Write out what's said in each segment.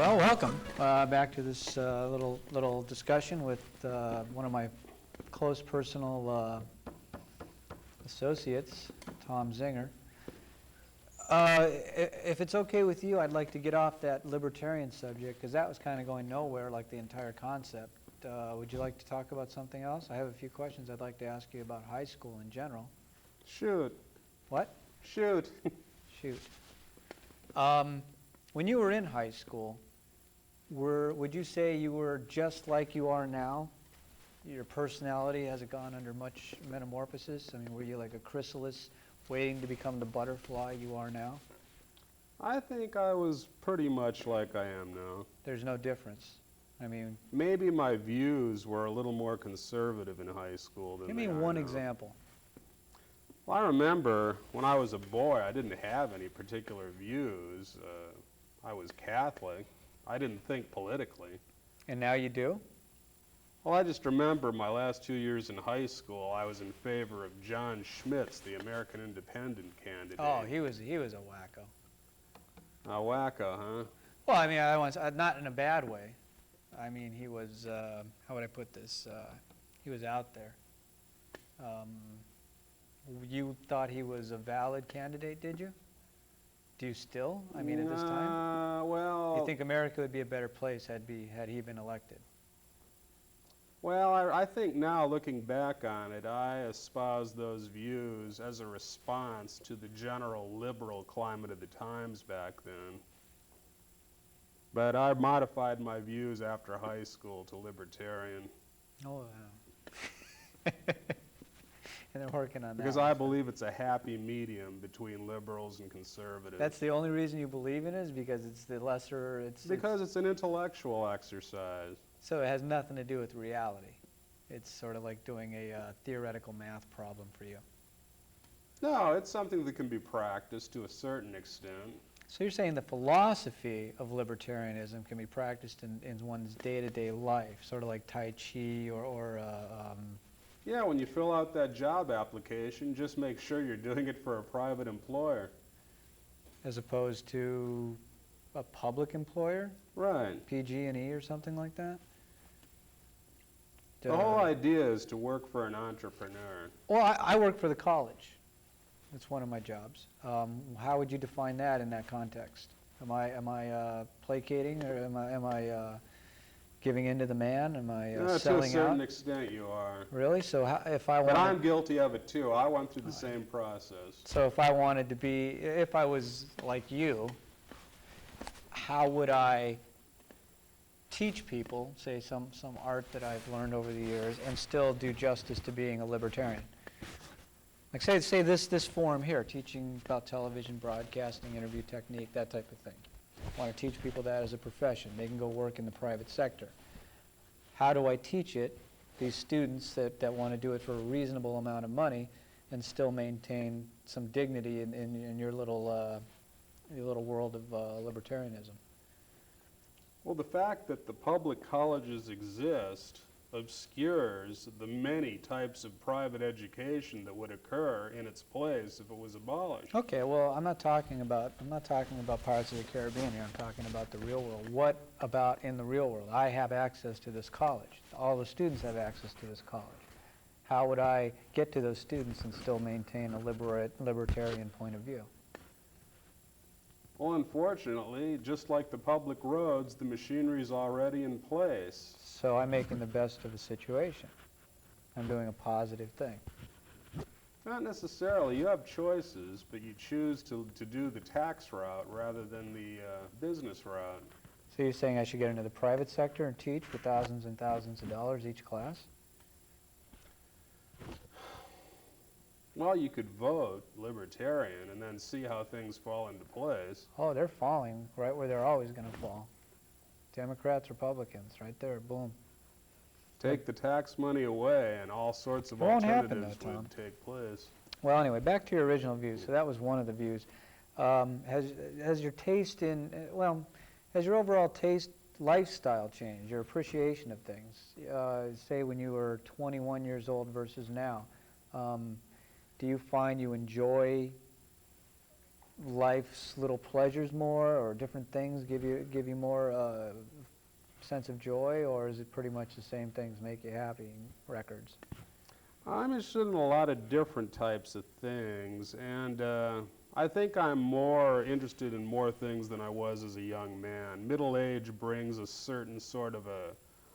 Well, welcome back to this little discussion with one of my close personal associates, Tom Zinger. If it's okay with you, I'd like to get off that libertarian subject because that was kind of going nowhere, like the entire concept. Would you like to talk about something else? I have a few questions I'd like to ask you about high school in general. Shoot. What? Shoot. Shoot. When you were in high school, would you say you were just like you are now? Your personality, has it gone under much metamorphosis? I mean, were you like a chrysalis waiting to become the butterfly you are now? I think I was pretty much like I am now. There's no difference. I mean, maybe my views were a little more conservative in high school than give me they are one now. example. Well, I remember when I was a boy, I didn't have any particular views. I was Catholic. I didn't think politically. And now you do? Well, I just remember my last 2 years in high school, I was in favor of John Schmitz, the American Independent candidate. Oh, he was a wacko. A wacko, huh? Well, I mean, not in a bad way. I mean, he was, how would I put this? He was out there. You thought he was a valid candidate, did you? Do you still? I mean, at this time? Well... You think America would be a better place had he been elected? Well, I think now, looking back on it, I espouse those views as a response to the general liberal climate of the times back then. But I modified my views after high school to libertarian. Oh, wow. And they're working on that. Because I believe it's a happy medium between liberals and conservatives. That's the only reason you believe in it, is because it's the lesser, because it's an intellectual exercise. So it has nothing to do with reality. It's sort of like doing a theoretical math problem for you. No, it's something that can be practiced to a certain extent. So you're saying the philosophy of libertarianism can be practiced in one's day-to-day life, sort of like Tai Chi or yeah, when you fill out that job application, just make sure you're doing it for a private employer. as opposed to a public employer? Right. PG&E or something like that? The whole idea is to work for an entrepreneur. Well, I work for the college. That's one of my jobs. How would you define that in that context? Am I placating, or am I giving in to the man? Am I selling out? To a certain extent you are. Really? So if I But wanted, I'm guilty of it too. I went through the same process. so if I wanted to be, if I was like you, how would I teach people, say some art that I've learned over the years, and still do justice to being a libertarian? Like say this forum here, teaching about television, broadcasting, interview technique, that type of thing. I want to teach people that as a profession. They can go work in the private sector. How do I teach it, these students that want to do it for a reasonable amount of money and still maintain some dignity in your little world of libertarianism? Well, the fact that the public colleges exist obscures the many types of private education that would occur in its place if it was abolished. Okay, well, I'm not talking about parts of the Caribbean here. I'm talking about the real world. What about in the real world? I have access to this college. All the students have access to this college. How would I get to those students and still maintain a libertarian point of view? Well, unfortunately, just like the public roads, the machinery's already in place. So I'm making the best of the situation. I'm doing a positive thing. Not necessarily. You have choices, but you choose to do the tax route rather than the business route. So you're saying I should get into the private sector and teach for thousands and thousands of dollars each class? Well, you could vote libertarian and then see how things fall into place. Oh, they're falling right where they're always going to fall. Democrats, Republicans, right there, boom. Take the tax money away and all sorts of Won't happen, alternatives though, Tom. would take place. Well, anyway, back to your original views. So that was one of the views. Has your taste in, has your overall taste, lifestyle changed, your appreciation of things? Say when you were 21 years old versus now. Do you find you enjoy life's little pleasures more, or different things give you more sense of joy, or is it pretty much the same things make you happy? Records. I'm interested in a lot of different types of things, and I think I'm more interested in more things than I was as a young man. Middle age brings a certain sort of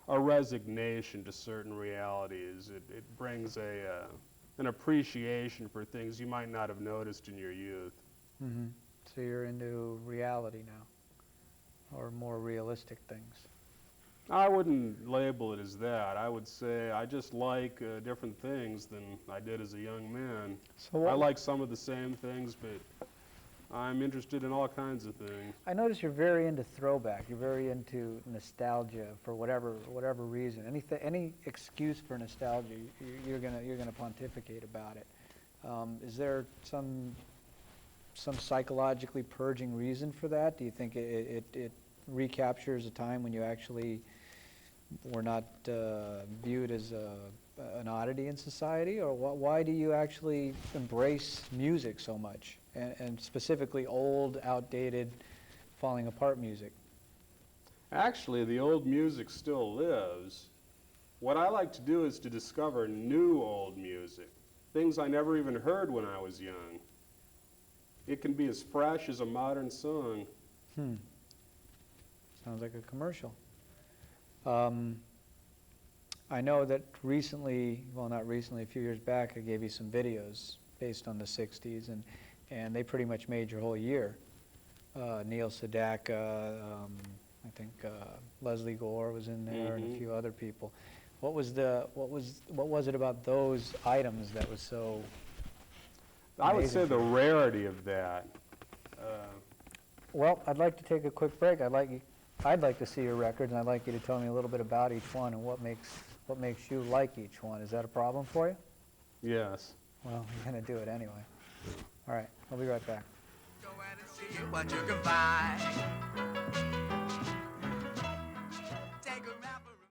a resignation to certain realities. It brings an appreciation for things you might not have noticed in your youth. Mm-hmm. So you're into reality now, or more realistic things. I wouldn't label it as that. I would say I just like different things than I did as a young man. So I like some of the same things, but I'm interested in all kinds of things. I notice you're very into throwback. You're very into nostalgia for whatever reason. Any excuse for nostalgia, you're gonna pontificate about it. Is there some psychologically purging reason for that? Do you think it recaptures a time when you actually were not viewed as an oddity in society, or why do you actually embrace music so much, and specifically old, outdated, falling apart music? Actually, the old music still lives. What I like to do is to discover new old music, things I never even heard when I was young. It can be as fresh as a modern song. Sounds like a commercial. I know that recently, well, not recently, a few years back, I gave you some videos based on the 60s, and they pretty much made your whole year. Neil Sedaka, I think Leslie Gore was in there, and a few other people. What was it about those items that was so I would amazing say the for you? rarity of that. Well, I'd like to take a quick break. I'd like to see your records, and I'd like you to tell me a little bit about each one and what makes you like each one. Is that a problem for you? Yes. Well, you're going to do it anyway. All right, I'll be right back. Go out and see what you can find.